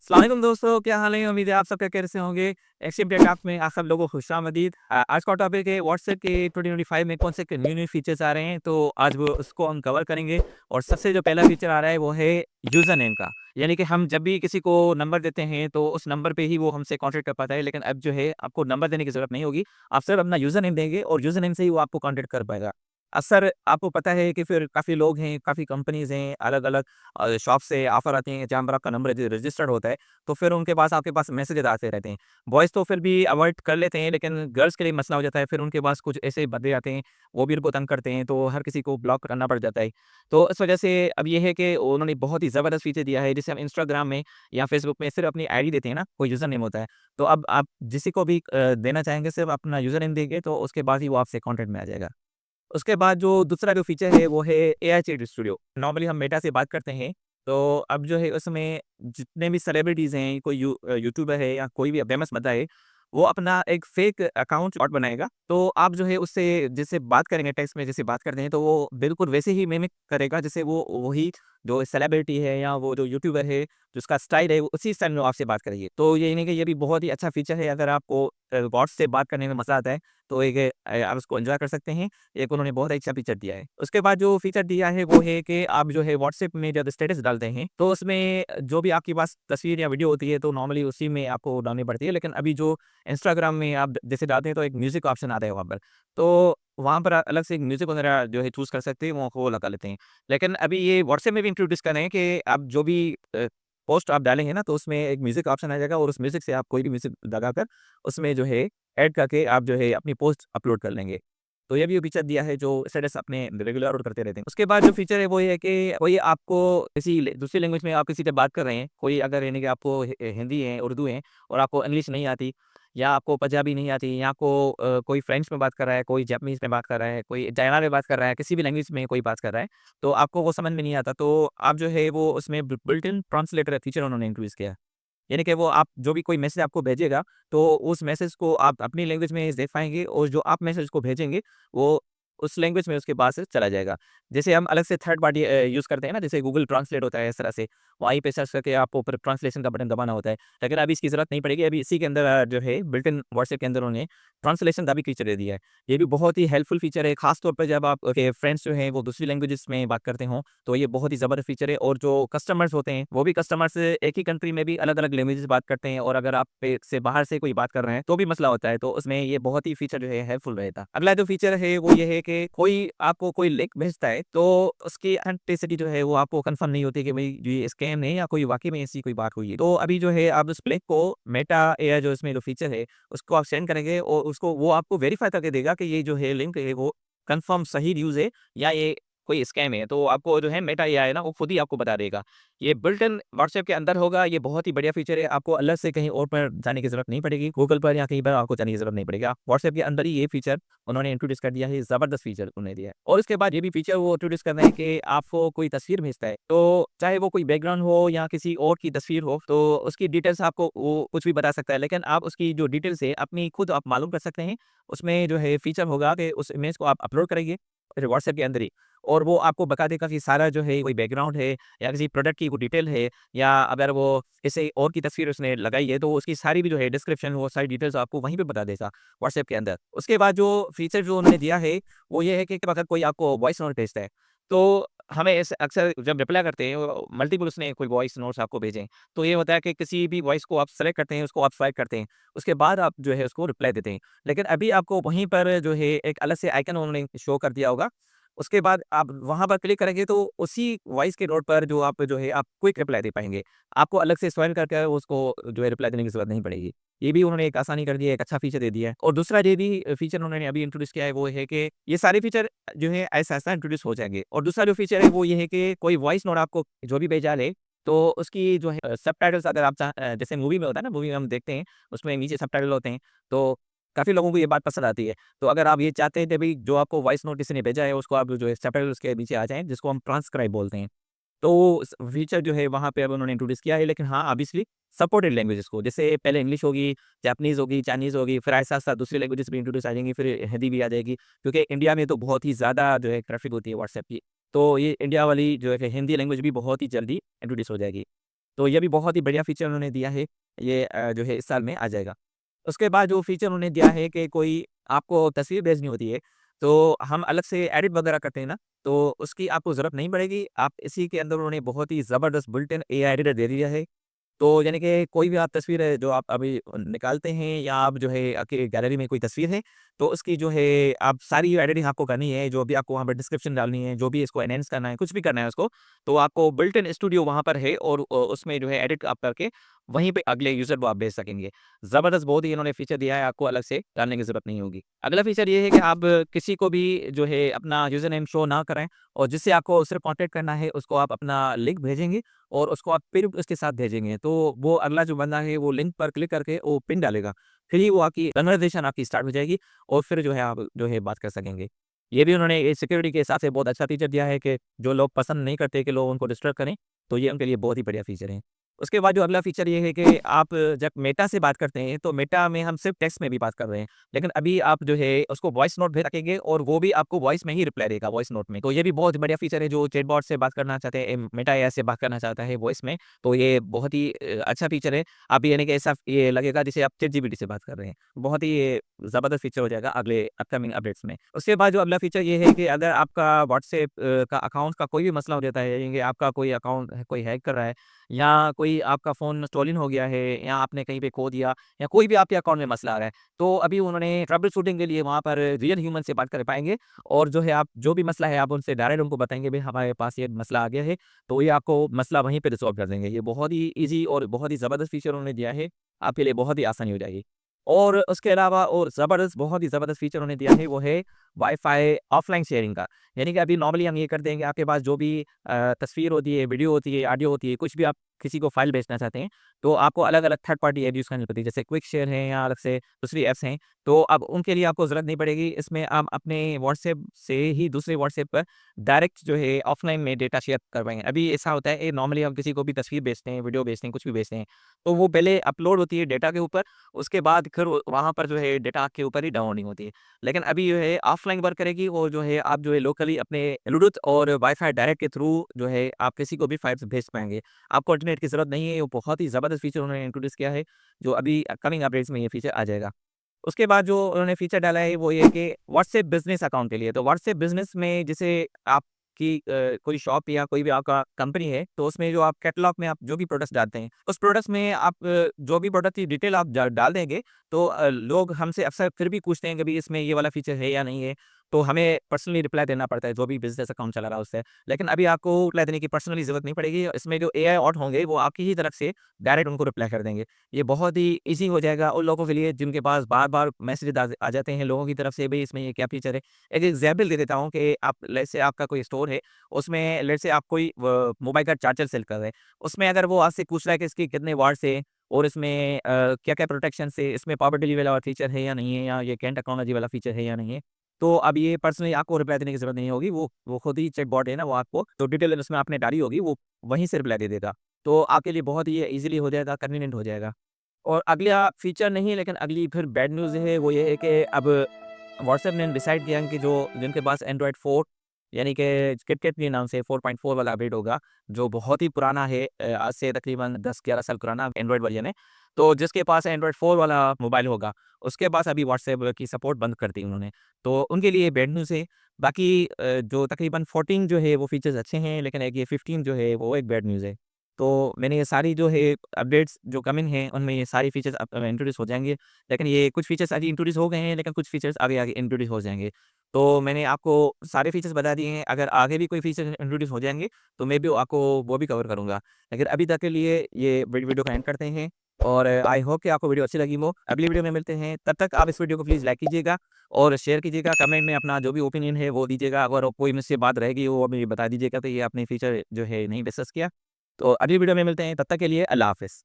अस्सलाम वालेकुम दोस्तों, क्या हाल है? उम्मीद है आप सब खैरियत से होंगे। एक्सिम टेक में आप सब लोगों को खुशामदीद। आज का टॉपिक है व्हाट्सएप के 2025 में कौन से न्यू फीचर्स आ रहे हैं, तो आज वो उसको हम कवर करेंगे। और सबसे जो पहला फीचर आ रहा है वो है यूज़र नेम का। यानी कि हम जब भी किसी को नंबर देते हैं तो उस नंबर पे ही वो हमसे कॉन्टैक्ट कर पाता है, लेकिन अब जो है आपको नंबर देने की ज़रूरत नहीं होगी। आप सिर्फ अपना यूज़र नेम देंगे और यूज़र नेम से ही वो आपको कॉन्टैक्ट कर पाएगा। अक्सर आपको पता है कि फिर काफ़ी लोग हैं, काफ़ी कंपनीज़ हैं, अलग-अलग शॉप से ऑफ़र आते हैं जहाँ पर आपका नंबर रजिस्टर्ड होता है। तो फिर उनके पास आपके पास मैसेजेस आते रहते हैं। बॉयज़ तो फिर भी अवॉइड कर लेते हैं, लेकिन गर्ल्स के लिए मसला हो जाता है। फिर उनके पास कुछ ऐसे बंदे आते हैं, वो भी उनको तंग करते हैं, तो हर किसी को ब्लॉक करना पड़ जाता है। तो इस वजह से अब ये है कि उन्होंने बहुत ही ज़बरदस्त फीचर दिया है, जिसे हम इंस्टाग्राम में या फेसबुक में सिर्फ़ अपनी आईडी देते हैं ना, कोई यूज़र नेम होता है। तो अब आप किसी को भी देना चाहेंगे, सिर्फ़ अपना यूज़र नेम देंगे, तो उसके बाद ही वो आपसे कॉन्टैक्ट में आ जाएगा। उसके बाद जो दूसरा जो फ़ीचर है वो है एआई चैट स्टूडियो। नॉर्मली हम मेटा से बात करते हैं, तो अब जो है उसमें जितने भी सेलिब्रिटीज़ हैं, कोई यूट्यूबर है या कोई भी फेमस बंदा है, वो अपना एक फ़ेक अकाउंट बॉट बनाएगा। तो आप जो है उससे जिससे बात करेंगे, टेक्स्ट में जैसे बात करते हैं, तो वो बिल्कुल वैसे ही मिमिक करेगा जैसे वो वही जो सेलिब्रिटी है या वो जो यूट्यूबर है, जिसका स्टाइल है, वो उसी स्टाइल में वो आपसे बात करेंगे। तो ये नहीं कि ये भी बहुत ही अच्छा फ़ीचर है, अगर आपको बॉट से बात करने में मज़ा आता है, तो एक आप उसको एन्जॉय कर सकते हैं। एक उन्होंने बहुत अच्छा फीचर दिया है। उसके बाद जो फीचर दिया है वो है कि आप जो है व्हाट्सएप में जब स्टेटस डालते हैं, तो उसमें जो भी आपके पास तस्वीर या वीडियो होती है, तो नॉर्मली उसी में आपको डालनी पड़ती है। लेकिन अभी जो इंस्टाग्राम में आप जैसे डालते हैं, तो एक म्यूज़िक का ऑप्शन आता है वहाँ पर। तो वहाँ पर अलग से एक म्यूज़िक वगैरह जो है चूज़ कर सकते हैं, वो लगा लेते हैं। लेकिन अभी ये व्हाट्सएप में भी इंट्रोड्यूस कर रहे हैं कि आप जो भी पोस्ट आप डालेंगे ना, तो उसमें एक म्यूज़िक ऑप्शन आ जाएगा और उस म्यूज़िक से आप कोई भी म्यूज़िक लगाकर उसमें जो है ऐड करके आप जो है अपनी पोस्ट अपलोड कर लेंगे। तो ये भी फीचर दिया है जो स्टेटस अपने रेगुलर अपलोड करते रहते हैं। उसके बाद जो फीचर है वो ये है कि कोई आपको किसी दूसरी लैंग्वेज में आप किसी से बात कर रहे हैं, कोई अगर यानी कि आपको हिंदी है, उर्दू है और आपको इंग्लिश नहीं आती या आपको पंजाबी नहीं आती या आपको कोई फ्रेंच में बात कर रहा है, कोई जापानीज़ में बात कर रहा है, कोई चाइना में बात कर रहा है, किसी भी लैंग्वेज में कोई बात कर रहा है, तो आपको वो समझ में नहीं आता, तो आप जो है वो उसमें बिल्ट इन ट्रांसलेटर फीचर उन्होंने इंट्रोड्यूस किया है। यानी कि वो आप जो भी कोई मैसेज आपको भेजेगा, तो उस मैसेज को आप अपनी लैंग्वेज में देख पाएँगे और जो आप मैसेज को भेजेंगे, वो उस लैंग्वेज में उसके पास से चला जाएगा। जैसे हम अलग से थर्ड पार्टी यूज़ करते हैं ना, जैसे गूगल ट्रांसलेट होता है इस तरह से, वहीं पे सर्च करके आपको ऊपर ट्रांसलेशन का बटन दबाना होता है। लेकिन अभी इसकी ज़रूरत नहीं पड़ेगी, अभी इसी के अंदर जो है बिल्ट इन व्हाट्सएप के अंदर उन्होंने ट्रांसलेशन का भी फीचर दे दिया है। ये भी बहुत ही हेल्पफुल फीचर है, खास तौर पे जब आप के फ्रेंड्स जो हैं वो दूसरी लैंग्वेजेज़ में बात करते हों, तो ये बहुत ही ज़बरदस्त फीचर है। और जो कस्टमर्स होते हैं, वो भी कस्टमर्स एक ही कंट्री में भी अलग-अलग लैंग्वेजेज़ बात करते हैं और अगर आप पे से बाहर से कोई बात कर रहे हैं, तो भी मसला होता है, तो उसमें ये बहुत ही फीचर जो है हेल्पफुल रहेगा। अगला जो फीचर है वो ये है कि कोई आपको कोई लिंक भेजता है, तो उसकी ऑथेंटिसिटी जो है वो आपको कन्फर्म नहीं होती कि भई ये स्कैम है या कोई वाक़ई में ऐसी कोई बात हुई है। तो अभी जो है आप उस लिंक को मेटा एआई जो इसमें जो फीचर है, उसको आप सेंड करेंगे और उसको वो आपको वेरीफाई करके देगा कि ये जो है लिंक है वो कन्फर्म सही न्यूज़ है या ये कोई स्कैम है। तो आपको जो है मेटा एआई है ना, वो खुद ही आपको बता देगा। ये बिल्ट इन व्हाट्सएप के अंदर होगा, ये बहुत ही बढ़िया फीचर है, आपको अलग से कहीं और पर जाने की ज़रूरत नहीं पड़ेगी, गूगल पर या कहीं पर आपको जाने की ज़रूरत नहीं पड़ेगी। व्हाट्सएप के अंदर ही ये फीचर उन्होंने इंट्रोड्यूस कर दिया है, ज़बरदस्त फीचर उन्होंने दिया है। और उसके बाद ये भी फीचर वो इंट्रोड्यूस कर रहे हैं कि आपको कोई तस्वीर भेजता है, तो चाहे वो कोई बैकग्राउंड हो या किसी और की तस्वीर हो, तो उसकी डिटेल्स आपको वो कुछ भी बता सकता है, लेकिन आप उसकी जो डिटेल्स है अपनी खुद आप मालूम कर सकते हैं। उसमें जो है फीचर होगा कि उस इमेज को आप अपलोड करेंगे व्हाट्सएप के अंदर ही, और वो आपको बता देगा कि सारा जो है कोई बैकग्राउंड है या किसी प्रोडक्ट की कोई डिटेल है, या अगर वो किसी और की तस्वीर उसने लगाई है, तो उसकी सारी भी जो है डिस्क्रिप्शन, वो सारी डिटेल्स आपको वहीं पे बता देगा व्हाट्सएप के अंदर। उसके बाद जो फीचर जो उन्होंने दिया है, वो ये है कि अगर कोई आपको वॉइस नोट भेजता है, तो हमें ऐसे अक्सर जब रिप्लाई करते हैं, वो मल्टीपल उसने कोई वॉइस नोट्स आपको भेजें, तो ये होता है कि किसी भी वॉइस को आप सेलेक्ट करते हैं, उसको आप स्वाइप करते हैं, उसके बाद आप जो है उसको रिप्लाई देते हैं। लेकिन अभी आपको वहीं पर जो है एक अलग से आइकन उन्होंने शो कर दिया होगा। उसके बाद आप वहाँ पर क्लिक करेंगे, तो उसी वॉइस के नोट पर जो आप जो है आप क्विक रिप्लाई दे पाएँगे। आपको अलग से स्वाइप करके उसको जो है रिप्लाई देने की ज़रूरत नहीं पड़ेगी। ये भी उन्होंने एक आसानी कर दी है, एक अच्छा फीचर दे दिया है। और दूसरा ये भी फीचर उन्होंने अभी इंट्रोड्यूस किया है, वो है कि ये सारे फीचर जो है ऐसा-ऐसा इंट्रोड्यूस हो जाएँगे। और दूसरा जो फीचर है वो ये है कि कोई वॉइस नोट आपको जो भी भेजा है, तो उसकी जो है सबटाइटल्स अगर आप जैसे मूवी में होता है ना, मूवी में हम देखते हैं, उसमें नीचे सबटाइटल होते हैं, तो काफ़ी लोगों को ये बात पसंद आती है। तो अगर आप ये चाहते हैं कि भई जो आपको वॉइस नोट किसी ने भेजा है, उसको आप जो है सबटाइटल उसके नीचे आ जाएँ, जिसको हम ट्रांसक्राइब बोलते हैं। तो स फीचर जो है वहाँ पे अब उन्होंने इंट्रोड्यूस किया है, लेकिन हाँ, ऑब्वियसली सपोर्टेड लैंग्वेजेज़ को, जैसे पहले इंग्लिश होगी, जापानीज़ होगी, चाइनीज़ होगी, फिर ऐसे साथ-साथ दूसरी लैंग्वेजेज़ भी इंट्रोड्यूस आ जाएँगी, फिर हिंदी भी आ जाएगी। क्योंकि इंडिया में तो बहुत ही ज़्यादा जो है ट्रैफ़िक होती है व्हाट्सएप की। तो ये इंडिया वाली जो है हिंदी लैंग्वेज भी बहुत ही जल्दी इंट्रोड्यूस हो जाएगी। तो ये भी बहुत ही बढ़िया फीचर उन्होंने दिया है, ये जो है इस साल में आ जाएगा। उसके बाद जो फीचर उन्होंने दिया है कि कोई आपको तस्वीर भेजनी होती है, तो हम अलग से एडिट वगैरह करते हैं ना, तो उसकी आपको ज़रूरत नहीं पड़ेगी। आप इसी के अंदर उन्होंने बहुत ही ज़बरदस्त बिल्ट इन एआई एडिटर दे दिया है। तो यानी कि कोई भी आप तस्वीर है जो आप अभी निकालते हैं या आप जो है आपकी गैलरी में कोई तस्वीर है, तो उसकी जो है आप सारी एडिटिंग आपको करनी है, जो भी आपको वहाँ पे डिस्क्रिप्शन डालनी है, जो भी इसको एनहांस करना है, कुछ भी करना है उसको, तो आपको बिल्ट इन स्टूडियो वहाँ पर है और उसमें जो है एडिट आप करके वहीं पे अगले यूज़र को आप भेज सकेंगे। ज़बरदस्त बहुत ही इन्होंने फीचर दिया है, आपको अलग से डालने की ज़रूरत नहीं होगी। अगला फीचर ये है कि आप किसी को भी जो है अपना यूज़र नेम शो ना कराएँ और जिससे आपको उससे कॉन्टैक्ट करना है, उसको आप अपना लिंक भेजेंगे और उसको आप फिर उसके साथ भेजेंगे, तो वो अगला जो बंदा है वो लिंक पर क्लिक करके वो पिन डालेगा। फिर ही वो आपकी कन्वर्सेशन आपकी स्टार्ट हो जाएगी और फिर जो है आप जो है बात कर सकेंगे। ये भी उन्होंने ये सिक्योरिटी के हिसाब से बहुत अच्छा फीचर दिया है कि जो लोग पसंद नहीं करते कि लोग उनको डिस्टर्ब करें, तो ये उनके लिए बहुत ही बढ़िया फीचर है। उसके बाद जो अगला फीचर ये है कि आप जब मेटा से बात करते हैं, तो मेटा में हम सिर्फ़ टेक्स्ट में भी बात कर रहे हैं। लेकिन अभी आप जो है उसको वॉइस नोट भेज सकेंगे और वो भी आपको वॉइस में ही रिप्लाई देगा, वॉइस नोट में। तो ये भी बहुत बढ़िया फीचर है जो चैटबॉट से बात करना चाहते हैं, मेटा एआई से बात करना चाहता है वॉइस में, तो ये बहुत ही अच्छा फीचर है। आप यानी कि ऐसा ये लगेगा जैसे आप चैट जीपीटी से बात कर रहे हैं। बहुत ही ये ज़बरदस्त फीचर हो जाएगा अगले अपकमिंग अपडेट्स में। उसके बाद जो अगला फीचर ये है कि अगर आपका व्हाट्सएप का अकाउंट का कोई भी मसला हो जाता है, यानी कि आपका कोई अकाउंट कोई हैक कर रहा है या कोई आपका फ़ोन स्टोलन हो गया है या आपने कहीं पे खो दिया या कोई भी आपके अकाउंट में मसला आ रहा है, तो अभी उन्होंने ट्रबल शूटिंग के लिए वहाँ पर रियल ह्यूमन से बात कर पाएँगे और जो है आप जो भी मसला है आप उनसे डायरेक्ट उनको बताएँगे भई हमारे पास ये मसला आ गया है, तो ये आपको मसला वहीं पे रिज़ॉल्व कर देंगे। ये बहुत ही ईज़ी और बहुत ही ज़बरदस्त फीचर उन्होंने दिया है, आपके लिए बहुत ही आसानी हो जाएगी। और उसके अलावा और ज़बरदस्त बहुत ही ज़बरदस्त फीचर उन्होंने दिया है वो है वाई-फाई ऑफ़लाइन शेयरिंग का। यानी कि अभी नॉर्मली हम ये करते हैं कि आपके पास जो भी तस्वीर होती है, वीडियो होती है, ऑडियो होती है, कुछ भी आप किसी को फ़ाइल भेजना चाहते हैं, तो आपको अलग-अलग थर्ड पार्टी ऐप यूज़ करनी पड़ती है। जैसे क्विक शेयर है या अलग से दूसरी ऐप्स हैं, तो अब उनके लिए आपको ज़रूरत नहीं पड़ेगी। इसमें आप अपने व्हाट्सएप से ही दूसरे व्हाट्सएप पर डायरेक्ट जो है ऑफ़लाइन में डेटा शेयर कर पाएँगे। अभी ऐसा होता है नॉर्मली हम किसी को भी तस्वीर भेजते हैं, वीडियो भेजते हैं, कुछ भी भेजते हैं, तो वो पहले अपलोड होती है डेटा के ऊपर, उसके बाद फिर वो वहाँ पर जो है डेटा आपके ऊपर ही डाउनलोडिंग होती है। लेकिन अभी जो है ऑफ़लाइन वर्क करेगी और जो है आप जो है लोकली अपने ब्लूटूथ और वाई-फाई डायरेक्ट के थ्रू जो है आप किसी को भी फाइल्स भेज पाएँगे। आपको इंटरनेट की ज़रूरत नहीं है, वो बहुत ही ज़बरदस्त फीचर उन्होंने इंट्रोड्यूस किया है, जो अभी कमिंग अपडेट्स में ये फीचर आ जाएगा। उसके बाद जो उन्होंने फीचर डाला है वो ये है कि व्हाट्सएप बिज़नेस अकाउंट के लिए, तो व्हाट्सएप बिज़नेस में जैसे आपकी कोई शॉप या कोई भी आपका कंपनी है, तो उसमें जो आप कैटलॉग में आप जो भी प्रोडक्ट्स डालते हैं, उस प्रोडक्ट्स में आप जो भी प्रोडक्ट की डिटेल आप डाल देंगे, तो लोग हमसे अक्सर फिर भी पूछते हैं कि भई इसमें ये वाला फीचर है या नहीं है, तो हमें पर्सनली रिप्लाई देना पड़ता है, जो भी बिज़नेस अकाउंट चला रहा है उससे। लेकिन अभी आपको रिप्लाई देने की पर्सनली ज़रूरत नहीं पड़ेगी, इसमें जो एआई बॉट होंगे, वो आपकी ही तरफ से डायरेक्ट उनको रिप्लाई कर देंगे। ये बहुत ही ईज़ी हो जाएगा उन लोगों के लिए जिनके पास बार-बार मैसेजेस आ जाते हैं लोगों की तरफ से भई इसमें ये क्या फीचर है। एक एग्ज़ाम्पल दे देता हूँ कि आप लेट्स से आपका कोई स्टोर है, उसमें लेट्स से आप कोई मोबाइल का चार्जर सेल कर रहे हैं। उसमें अगर वो आपसे पूछ रहा है कि इसके कितने वाट्स है और इसमें क्या-क्या प्रोटेक्शंस है, इसमें पावर डिलीवरी वाला फीचर है या नहीं है या ये कैन टेक्नोलॉजी वाला फीचर है या नहीं है। तो अब ये पर्सनली आपको रिप्लाई देने की ज़रूरत नहीं होगी, वो खुद ही चैटबॉट है ना, वो आपको जो डिटेल उसमें आपने डाली होगी, वो वहीं से रिप्लाई दे देगा। तो आपके लिए बहुत ही ये ईज़िली हो जाएगा, कन्वीनिएंट हो जाएगा। और अगला फीचर नहीं लेकिन अगली फिर बैड न्यूज़ है वो ये है कि अब व्हाट्सऐप ने डिसाइड किया है कि जो जिनके पास एंड्रॉइड 4 यानी कि किटकैट के नाम से 4.4 वाला अपडेट होगा, जो बहुत ही पुराना है आज से तकरीबन 10-11 साल पुराना एंड्रॉइड वर्ज़न है। तो जिसके पास एंड्रॉइड 4 वाला मोबाइल होगा, उसके पास अभी व्हाट्सऐप की सपोर्ट बंद कर दी उन्होंने। तो उनके लिए बैड न्यूज़ है। बाकी जो तकरीबन 14 जो है वो फीचर्स अच्छे हैं, लेकिन एक ये 15 जो है वो एक बैड न्यूज़ है। तो मैंने ये सारी जो है अपडेट्स जो कमिंग हैं, उनमें ये सारी फीचर्स अब इंट्रोड्यूस हो जाएँगे। लेकिन ये कुछ फीचर्स अभी इंट्रोड्यूस हो गए हैं, लेकिन कुछ फीचर्स आगे-आगे इंट्रोड्यूस हो जाएँगे। तो मैंने आपको सारे फीचर्स बता दिए हैं, अगर आगे भी कोई फीचर इंट्रोड्यूस हो जाएँगे, तो मैं भी आपको वो भी कवर करूँगा। लेकिन अभी तक के लिए ये वीडियो का एंड करते हैं और आई होप कि आपको वीडियो अच्छी लगी हो। अगली वीडियो में मिलते हैं, तब तक आप इस वीडियो को प्लीज़ लाइक कीजिएगा और शेयर कीजिएगा, कमेंट में अपना जो भी ओपिनियन है वो दीजिएगा। अगर कोई मुझसे बात रहेगी, वो अभी बता दीजिएगा कि ये आपने फीचर जो है नहीं डिस्कस किया। तो अगली वीडियो में मिलते हैं, तब तक के लिए अल्लाह हाफ़िज़।